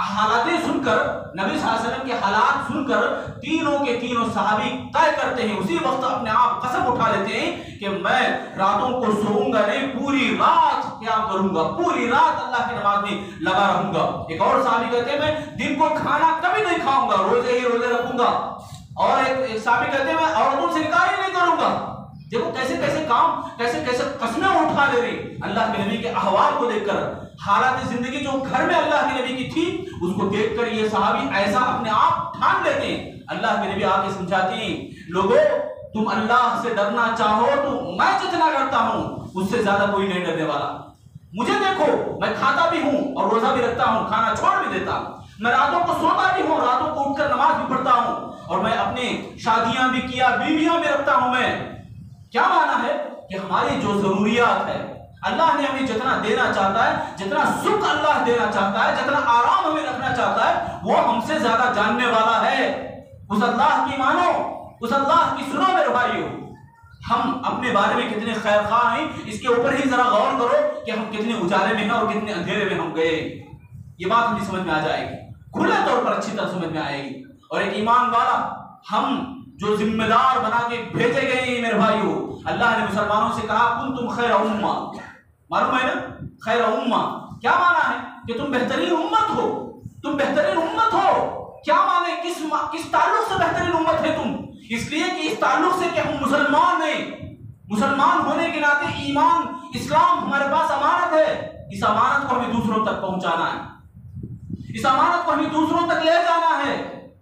حالاتیں سن کر، نبی صلی اللہ علیہ وسلم کے حالات سن کر تینوں کے تینوں صحابی طے کرتے ہیں، اسی وقت اپنے آپ قسم اٹھا لیتے ہیں کہ میں راتوں کو سوؤں گا نہیں، پوری رات قیام کروں گا، پوری رات اللہ کی نماز میں لگا رہوں گا۔ ایک اور صحابی کہتے ہیں میں دن کو کھانا کبھی نہیں کھاؤں گا، روزے ہی روزے رکھوں گا۔ اور ایک صحابی کہتے ہیں میں عورتوں سے نکاح ہی نہیں کروں گا۔ دیکھو کیسے کام، کیسے قسمیں اٹھا لے رہی اللہ کے نبی کے احوال کو دیکھ کر، حالات زندگی جو گھر میں اللہ کے نبی کی تھی اس کو دیکھ کر یہ صحابی ایسا اپنے آپ ٹھان لیتے ہیں۔ اللہ کے نبی آ کے سمجھاتے ہیں لوگوں تم اللہ سے ڈرنا چاہو تو میں جتنا ڈرتا ہوں اس سے زیادہ کوئی نہیں ڈرنے والا۔ مجھے دیکھو میں کھاتا بھی ہوں اور روزہ بھی رکھتا ہوں، کھانا چھوڑ بھی دیتا ہوں، میں راتوں کو سوتا بھی ہوں، راتوں کو اٹھ کر نماز بھی پڑھتا ہوں، اور میں اپنے شادیاں بھی کیا، بیویاں بھی رکھتا ہوں۔ میں کیا مانا ہے کہ ہماری جو ضروریات ہے اللہ نے ہمیں جتنا دینا چاہتا ہے، جتنا سکھ اللہ دینا چاہتا ہے، جتنا آرام ہمیں رکھنا چاہتا ہے، وہ ہم سے زیادہ جاننے والا ہے۔ اس اللہ کی مانو، اس اللہ کی سنو میرے بھائیو۔ ہم اپنے بارے میں کتنے خیر خواہ ہیں اس کے اوپر ہی ذرا غور کرو کہ ہم کتنے اجالے میں ہیں اور کتنے اندھیرے میں ہم گئے۔ یہ بات ہمیں سمجھ میں آ جائے گی، کھلے طور پر اچھی طرح سمجھ میں آئے گی۔ اور ایک ایمان والا ہم جو ذمہ دار بنا کے بھیجے گئے ہیں میرے بھائیو، اللہ نے مسلمانوں سے کہا کنتم خیر امہ، معلوم ہے نا خیر امہ کیا مانا ہے؟ کہ تم بہترین امت ہو، تم بہترین امت ہو۔ کیا مانے؟ کس تعلق سے بہترین امت ہے تم؟ اس لیے کہ اس تعلق سے کہ ہم مسلمان ہیں، مسلمان ہونے کے ناطے ایمان اسلام ہمارے پاس امانت ہے، اس امانت کو ہمیں دوسروں تک پہنچانا ہے، اس امانت کو ہمیں دوسروں تک لے جانا ہے۔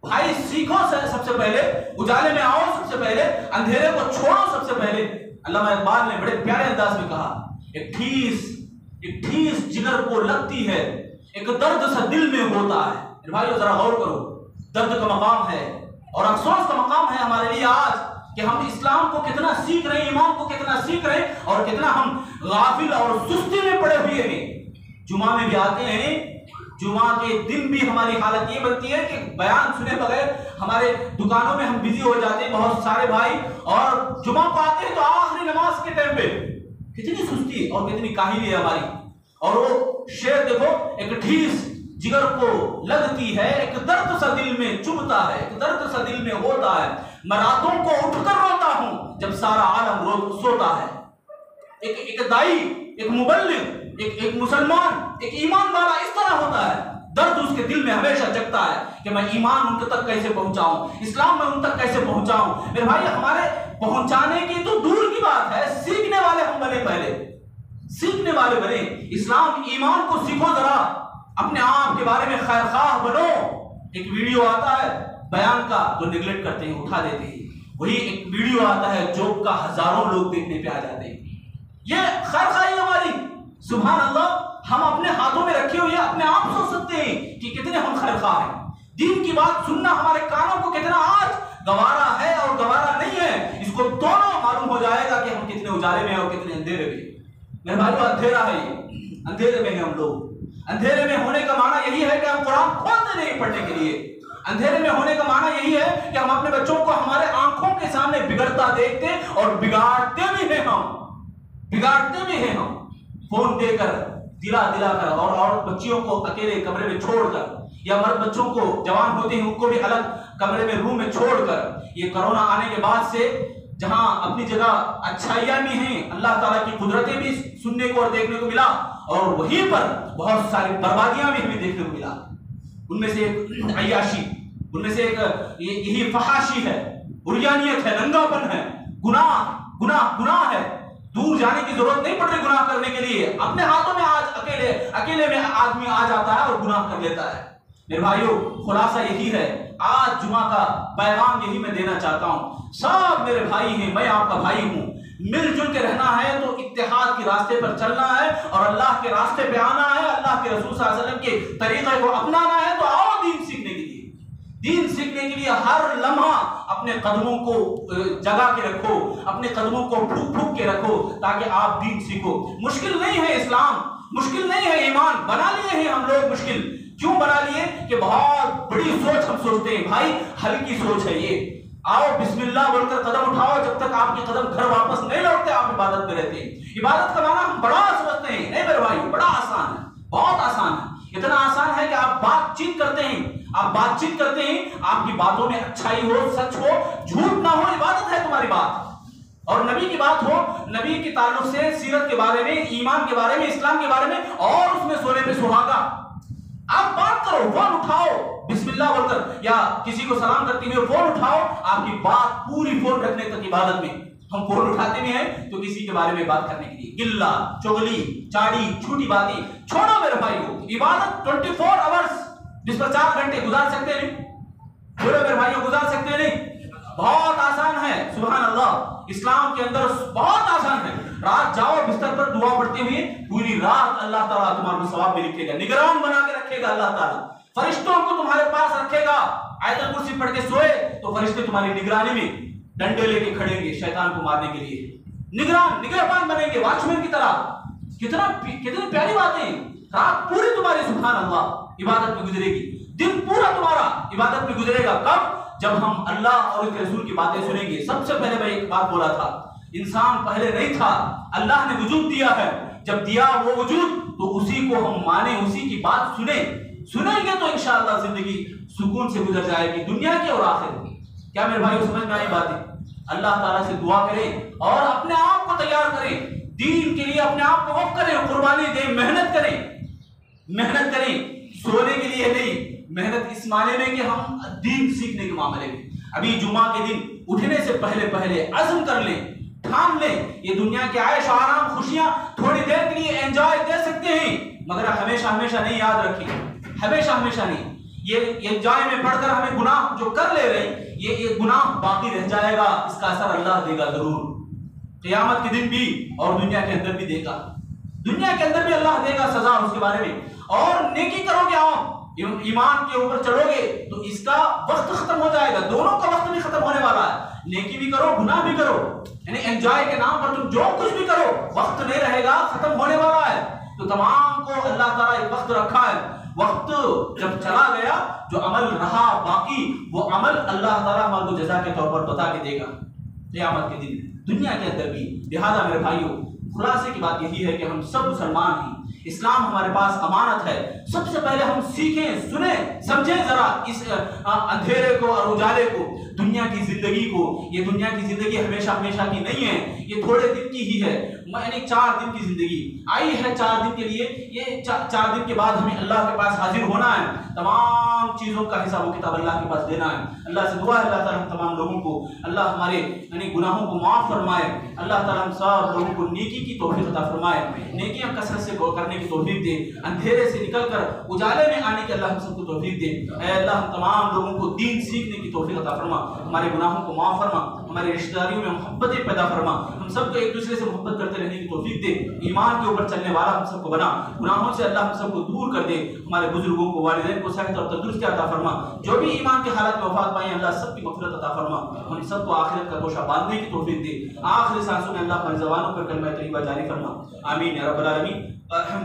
بھائی سیکھو، سب سے پہلے اجالے میں آؤ، سب سے پہلے اندھیرے کو چھوڑو سب سے پہلے. علامہ اقبال نے بڑے پیارے انداز میں کہا ایک ٹھیس جگر کو لگتی ہے ایک درد سا دل میں ہوتا ہے. میرے بھائیو ذرا غور کرو, درد کا مقام ہے اور افسوس کا مقام ہے ہمارے لیے آج کہ ہم اسلام کو کتنا سیکھ رہے ہیں, ایمان کو کتنا سیکھ رہے ہیں اور کتنا ہم غافل اور سستی میں پڑے ہوئے ہیں. جمعہ میں بھی آتے ہیں, جمعہ کے دن بھی ہماری حالت یہ بنتی ہے کہ بیان سنے بغیر ہمارے دکانوں میں ہم بزی ہو جاتے ہیں بہت سارے بھائی, اور جمعہ کو آتے ہیں تو آخری نماز کے ٹائم پہ کتنی سستی اور کتنی کاہلی ہے ہماری. اور وہ شعر دیکھو, ایک ٹھیس جگر کو لگتی ہے ایک درد سا دل میں چبھتا ہے, ایک درد سا دل میں ہوتا ہے, میں راتوں کو اٹھ کر روتا ہوں جب سارا عالم سوتا ہے. ایک دائی, ایک مبلغ, ایک مسلمان, ایک ایمان والا اس طرح ہوتا ہے, درد اس کے دل میں ہمیشہ جگتا ہے کہ میں ایمان ان تک کیسے پہنچاؤں, اسلام میں ان تک کیسے پہنچاؤں. میرے بھائی ہمارے پہنچانے کی تو دور کی بات ہے, سیکھنے والے ہم بنے, پہلے سیکھنے والے بنے. اسلام ایمان کو سیکھو, ذرا اپنے آپ کے بارے میں خیر خواہ بنو. ایک ویڈیو آتا ہے بیان کا تو نیگلیکٹ کرتے ہیں, اٹھا دیتے ہیں. وہی ایک ویڈیو آتا ہے جوک کا, ہزاروں لوگ دیکھنے پہ آ جاتے ہیں. یہ خیر خواہی ہماری, سبحان اللہ, ہم اپنے ہاتھوں میں رکھے ہوئے اپنے آپ سوچ سکتے ہیں کہ کتنے ہم خیر خواہ ہیں. دین کی بات سننا ہمارے کانوں کو کتنا آج گوارا ہے اور گوارا نہیں ہے, اس کو دونوں معلوم ہو جائے گا کہ ہم کتنے اجالے میں اور کتنے اندھیرے میں. میرے بھائیو اندھیرا ہے, یہ اندھیرے میں ہیں ہم لوگ. اندھیرے میں ہونے کا معنی یہی ہے کہ ہم قرآن کھولتے نہیں پڑھنے کے لیے. اندھیرے میں ہونے کا معنی یہی ہے کہ ہم اپنے بچوں کو ہمارے آنکھوں کے سامنے بگڑتا دیکھتے اور بگاڑتے بھی ہیں ہم فون دے کر, دلا کر, اور بچیوں کو اکیلے کمرے میں چھوڑ کر, یا مرد بچوں کو جوان ہوتے ہیں ان کو بھی الگ کمرے میں روم میں چھوڑ کر. یہ کرونا آنے کے بعد سے جہاں اپنی جگہ اچھائیاں بھی ہیں, اللہ تعالیٰ کی قدرتیں بھی سننے کو اور دیکھنے کو ملا, اور وہیں پر بہت ساری بربادیاں بھی ہمیں دیکھنے کو ملا. ان میں سے ایک عیاشی, ان میں سے ایک یہی فحاشی ہے, عریانیت ہے, ننگا پن ہے, گناہ ہے. دور جانے کی ضرورت نہیں پڑ رہی گناہ کرنے کے لیے, اپنے ہاتھوں میں آج اکیلے میں آدمی آ جاتا ہے اور گناہ کر لیتا ہے. میرے بھائیو خلاصہ یہی ہے, آج جمعہ کا پیغام یہی میں دینا چاہتا ہوں. سب میرے بھائی ہیں, میں آپ کا بھائی ہوں. مل جل کے رہنا ہے تو اتحاد کے راستے پر چلنا ہے اور اللہ کے راستے پہ آنا ہے, اللہ کے رسول صلی اللہ علیہ وسلم کے طریقے کو اپنانا ہے. تو آؤ دین سیکھنے کے لیے, دین سیکھنے کے لیے ہر لمحہ اپنے قدموں کو جگا کے رکھو, اپنے قدموں کو پھوک کے رکھو تاکہ آپ دین سیکھو. مشکل نہیں ہے اسلام, مشکل نہیں ہے ایمان. بنا لیے ہیں ہم لوگ مشکل. کیوں بنا لیے کہ بہت بڑی سوچ ہم سوچتے ہیں. بھائی ہلکی سوچ ہے یہ. آؤ بسم اللہ بول کر قدم اٹھاؤ, جب تک آپ کے قدم گھر واپس نہیں لوٹتے آپ عبادت میں رہتے ہیں. عبادت کا معنی ہم بڑا سمجھتے ہیں, نہیں میرے بھائی, بڑا آسان ہے, بہت آسان ہے. اتنا آسان ہے کہ آپ بات چیت کرتے ہیں, آپ کی باتوں میں اچھائی ہو, سچ ہو, جھوٹ نہ ہو, عبادت ہے تمہاری بات. اور نبی کی بات ہو, نبی کے تعلق سے سیرت کے بارے میں, ایمان کے بارے میں, اسلام کے بارے میں, اور اس میں سونے پہ سہاگا. آپ بات کرو, فون اٹھاؤ بسم اللہ بول کر, یا کسی کو سلام کرتے ہوئے فون اٹھاؤ. آپ کی بات پوری فون رکھنے تک عبادت میں. ہم فون اٹھاتے بھی ہیں تو کسی کے بارے میں بات کرنے کے لیے, گلا, چغلی, چاڑی, چھوٹی باتیں چھوڑو میرے بھائیو. عبادت 24 آورس, جس پر 4 گھنٹے گزار سکتے ہیں, بولو میرے بھائیو, گزار سکتے ہیں نہیں؟ بہت آسان ہے, سبحان اللہ. اسلام کے اندر بہت آسان ہے. رات جاؤ بستر پر دعا پڑھتے ہوئے, پوری رات اللہ تعالیٰ تمہارے کو ثواب میں لکھے گا, نگران بنا کے رکھے گا اللہ تعالیٰ. فرشتوں کو تمہارے پاس رکھے گا. آیت الکرسی پڑھ کے سوئے تو فرشتے تمہاری نگرانی میں ڈنڈے لے کے کھڑیں گے شیطان کو مارنے کے لیے. نگران بنیں گے, واچمین کی طرح. کتنی پیاری باتیں. رات پوری تمہاری سبحان اللہ عبادت میں گزرے گی, دن پورا تمہارا عبادت میں گزرے گا. کب؟ جب ہم اللہ اور اس کے رسول کی باتیں سنیں گے. سب سے پہلے میں ایک بات بولا تھا, انسان پہلے نہیں تھا, اللہ نے وجود دیا ہے. جب دیا وہ وجود تو اسی کو ہم مانیں, اسی کی بات سنیں گے تو انشاءاللہ زندگی سکون سے گزر جائے گی, دنیا کی اور آخرت کی. کیا میرے بھائیو سمجھ میں آئی باتیں؟ اللہ تعالیٰ سے دعا کریں اور اپنے آپ کو تیار کریں, دین کے لیے اپنے آپ کو وقف کریں, قربانی دیں, محنت کریں. سونے کے لیے نہیں, محنت اس معنی میں کہ ہم دین سیکھنے کے معاملے میں. ابھی جمعہ کے دن اٹھنے سے پہلے عزم کر لیں, ٹھان لیں, یہ دنیا کے عیش و آرام, خوشیاں تھوڑی دیر کے لیے انجوائے دے سکتے ہیں, مگر ہمیشہ نہیں, یاد رکھیں, ہمیشہ نہیں. یہ انجوائے میں پڑھ کر ہمیں گناہ جو کر لے رہے ہیں, یہ گناہ باقی رہ جائے گا، اس کا اثر اللہ دے گا ضرور، قیامت کے دن بھی اور دنیا کے اندر بھی دے گا، دنیا کے اندر بھی اللہ دے گا سزا اس کے بارے میں۔ اور نیکی کرو گے آپ، ایمان کے اوپر چڑھو گے تو اس کا وقت ختم ہو جائے گا، دونوں کا وقت بھی ختم ہونے والا ہے، نیکی بھی کرو گناہ بھی کرو، یعنی انجوائے کے نام پر تم جو کچھ بھی کرو وقت نہیں رہے گا، ختم ہونے والا ہے۔ تو تمام کو اللہ تعالیٰ ایک وقت رکھا ہے، وقت جب چلا گیا جو عمل رہا باقی وہ عمل اللہ تعالیٰ ہمارے کو جزا کے طور پر بتا کے دے گا قیامت کے دن، دنیا کے اندر بھی۔ لہذا میرے بھائیوں، خلاصے کی بات یہی ہے کہ ہم سب مسلمان ہیں، اسلام ہمارے پاس امانت ہے، سب سے پہلے ہم سیکھیں، سنیں، سمجھیں ذرا اس اندھیرے کو اور اجالے کو، دنیا کی زندگی کو۔ یہ دنیا کی زندگی ہمیشہ ہمیشہ کی نہیں ہے، یہ تھوڑے دن کی ہی ہے، یعنی 4 دن کی زندگی آئی ہے 4 دن کے لیے، یہ 4 دن کے بعد ہمیں اللہ کے پاس حاضر ہونا ہے، تمام چیزوں کا حساب و کتاب اللہ کے پاس دینا ہے۔ اللہ سے دعا ہے اللہ تعالیٰ ہم تمام لوگوں کو، اللہ ہمارے یعنی گناہوں کو معاف فرمائے، اللہ تعالیٰ ہم سب لوگوں کو نیکی کی توفیق عطا فرمائے، نیکیاں کثرت سے کرنے کی توفیق دے، اندھیرے سے نکل کر اجالے میں آنے کی اللہ ہم سب کو توفیق دے۔ اے اللہ ہم تمام لوگوں کو دین سیکھنے کی توفیق عطا فرما، ہمارے گناہوں کو معاف فرما، ہمارے رشتہ داریوں میں محبتیں پیدا فرما، ہم سب کو ایک دوسرے سے محبت کرتے رہنے کی توفیق دے، ایمان کے اوپر چلنے والا ہم سب کو بنا، گناہوں سے اللہ ہم سب کو دور کر دے، ہمارے بزرگوں کو والدین کو صحت اور تندرستی عطا فرما، جو بھی ایمان کے حالات میں وفات پائیں اللہ سب کی مغفرت عطا فرما، ہم سب کو آخرت کا گوشہ باندھنے کی توفیق دے، آخری سانسوں میں اللہ ہماری زبانوں پر کلمہ طیبہ جاری فرما، آمین یا رب العالمین۔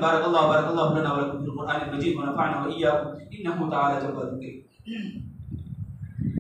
بارک اللہ لنا ولکم فی القرآن المجید ونفعنا وإياكم إنه تعالى جواد کریم۔